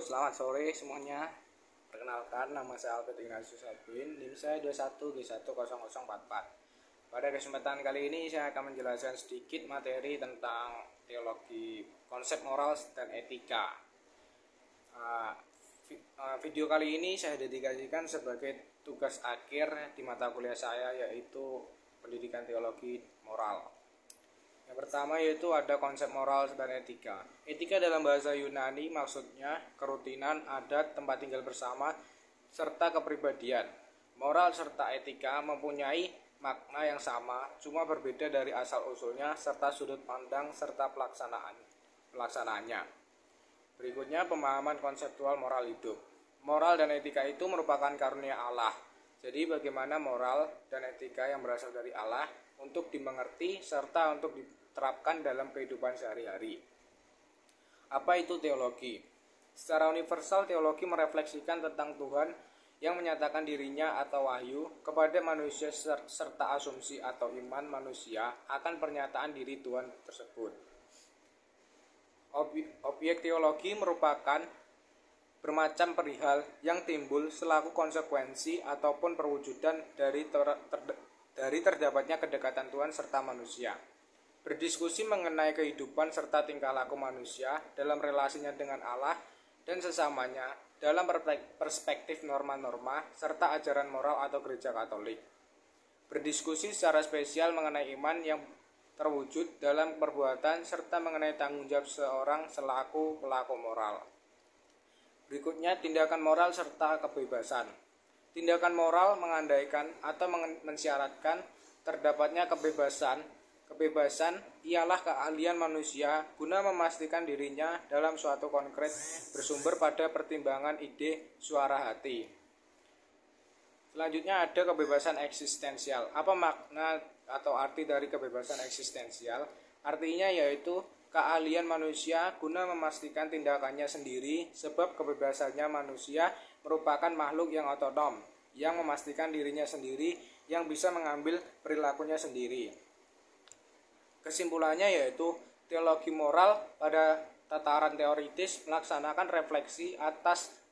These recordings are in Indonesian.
selamat sore semuanya. Perkenalkan, nama saya Albert Ignatius Albin, NIM saya 21G10044. Pada kesempatan kali ini saya akan menjelaskan sedikit materi tentang teologi, konsep moral dan etika. Video kali ini saya dedikasikan sebagai tugas akhir di mata kuliah saya, yaitu pendidikan teologi moral. Yang pertama yaitu ada konsep moral dan etika. Etika dalam bahasa Yunani maksudnya kerutinan, adat, tempat tinggal bersama, serta kepribadian. Moral serta etika mempunyai makna yang sama, cuma berbeda dari asal-usulnya serta sudut pandang serta pelaksanaannya. Berikutnya pemahaman konseptual moral hidup. Moral dan etika itu merupakan karunia Allah. Jadi bagaimana moral dan etika yang berasal dari Allah untuk dimengerti serta untuk diterapkan dalam kehidupan sehari-hari. Apa itu teologi? Secara universal, teologi merefleksikan tentang Tuhan yang menyatakan dirinya atau wahyu kepada manusia serta asumsi atau iman manusia akan pernyataan diri Tuhan tersebut. Objek teologi merupakan bermacam perihal yang timbul selaku konsekuensi ataupun perwujudan dari terdapatnya kedekatan Tuhan serta manusia. Berdiskusi mengenai kehidupan serta tingkah laku manusia dalam relasinya dengan Allah dan sesamanya dalam perspektif norma-norma serta ajaran moral atau gereja Katolik. Berdiskusi secara spesial mengenai iman yang terwujud dalam perbuatan serta mengenai tanggung jawab seorang selaku pelaku moral. Berikutnya tindakan moral serta kebebasan. Tindakan moral mengandaikan atau mensyaratkan terdapatnya kebebasan. Kebebasan ialah keahlian manusia guna memastikan dirinya dalam suatu konkret bersumber pada pertimbangan ide suara hati. Selanjutnya ada kebebasan eksistensial. Apa makna atau arti dari kebebasan eksistensial? Artinya yaitu keahlian manusia guna memastikan tindakannya sendiri, sebab kebebasannya manusia merupakan makhluk yang otonom, yang memastikan dirinya sendiri, yang bisa mengambil perilakunya sendiri. Kesimpulannya yaitu teologi moral pada tataran teoritis melaksanakan refleksi atas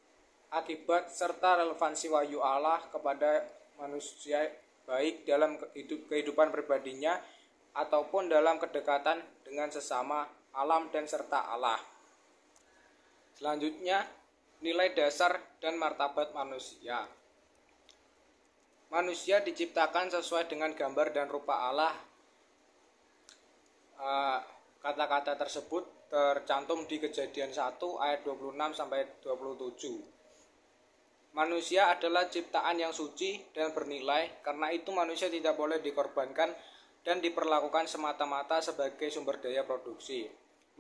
akibat serta relevansi wahyu Allah kepada manusia, baik dalam kehidupan pribadinya ataupun dalam kedekatan dengan sesama, alam dan serta Allah. Selanjutnya, nilai dasar dan martabat manusia. Manusia diciptakan sesuai dengan gambar dan rupa Allah. Kata-kata tersebut tercantum di Kejadian 1 ayat 26 sampai 27. Manusia adalah ciptaan yang suci dan bernilai, karena itu manusia tidak boleh dikorbankan dan diperlakukan semata-mata sebagai sumber daya produksi.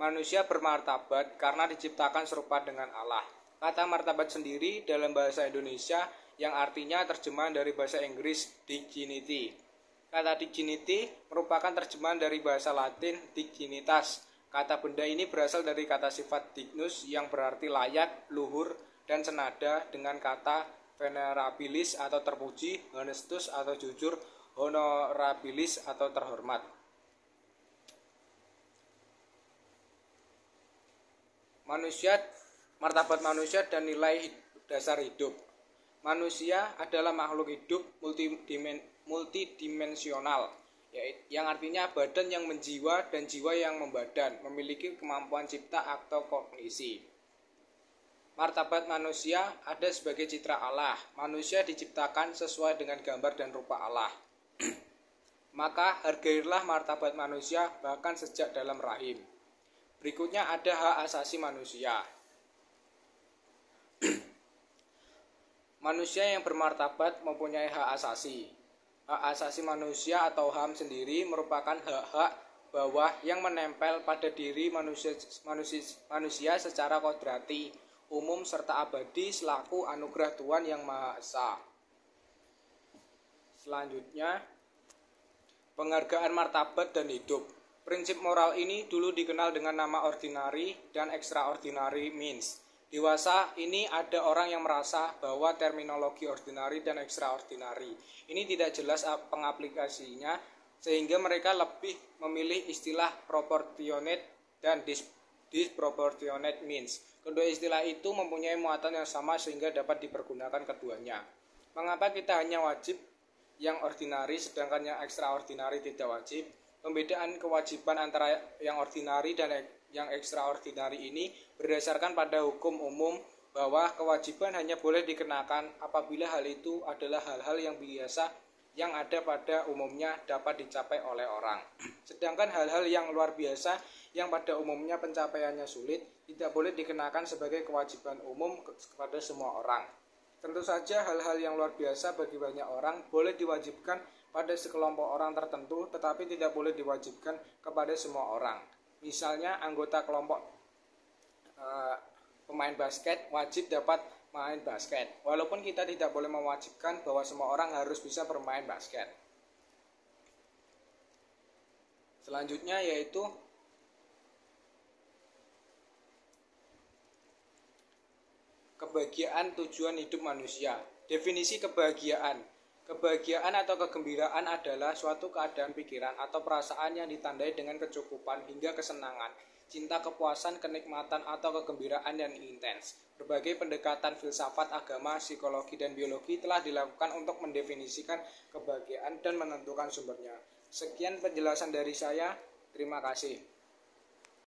Manusia bermartabat karena diciptakan serupa dengan Allah. Kata martabat sendiri dalam bahasa Indonesia yang artinya terjemahan dari bahasa Inggris dignity. Kata dignity merupakan terjemahan dari bahasa Latin dignitas. Kata benda ini berasal dari kata sifat dignus yang berarti layak, luhur, dan senada dengan kata venerabilis atau terpuji, honestus atau jujur, honorabilis atau terhormat. Martabat manusia dan nilai dasar hidup. Manusia adalah makhluk hidup multidimensional, yang artinya badan yang menjiwa dan jiwa yang membadan, memiliki kemampuan cipta atau kognisi. Martabat manusia ada sebagai citra Allah. Manusia diciptakan sesuai dengan gambar dan rupa Allah. Maka hargailah martabat manusia bahkan sejak dalam rahim. Berikutnya ada hak asasi manusia. Manusia yang bermartabat mempunyai hak asasi. Hak asasi manusia atau HAM sendiri merupakan hak-hak bawah yang menempel pada diri manusia secara kodrati, umum serta abadi selaku anugerah Tuhan Yang Maha Esa. Selanjutnya, penghargaan martabat dan hidup. Prinsip moral ini dulu dikenal dengan nama ordinary dan extraordinary means. Dewasa ini ada orang yang merasa bahwa terminologi ordinary dan extraordinary ini tidak jelas pengaplikasinya, sehingga mereka lebih memilih istilah proportionate dan disproportionate means. Kedua istilah itu mempunyai muatan yang sama sehingga dapat dipergunakan keduanya. Mengapa kita hanya wajib yang ordinari sedangkan yang ekstraordinari tidak wajib? Pembedaan kewajiban antara yang ordinari dan yang ekstraordinari ini berdasarkan pada hukum umum bahwa kewajiban hanya boleh dikenakan apabila hal itu adalah hal-hal yang biasa yang ada pada umumnya dapat dicapai oleh orang. Sedangkan hal-hal yang luar biasa yang pada umumnya pencapaiannya sulit tidak boleh dikenakan sebagai kewajiban umum kepada semua orang. Tentu saja hal-hal yang luar biasa bagi banyak orang boleh diwajibkan pada sekelompok orang tertentu tetapi tidak boleh diwajibkan kepada semua orang. Misalnya anggota kelompok pemain basket wajib dapat main basket, walaupun kita tidak boleh mewajibkan bahwa semua orang harus bisa bermain basket. Selanjutnya yaitu kebahagiaan tujuan hidup manusia. Definisi kebahagiaan. Kebahagiaan atau kegembiraan adalah suatu keadaan pikiran atau perasaan yang ditandai dengan kecukupan hingga kesenangan, cinta, kepuasan, kenikmatan, atau kegembiraan yang intens. Berbagai pendekatan filsafat, agama, psikologi, dan biologi telah dilakukan untuk mendefinisikan kebahagiaan dan menentukan sumbernya. Sekian penjelasan dari saya. Terima kasih.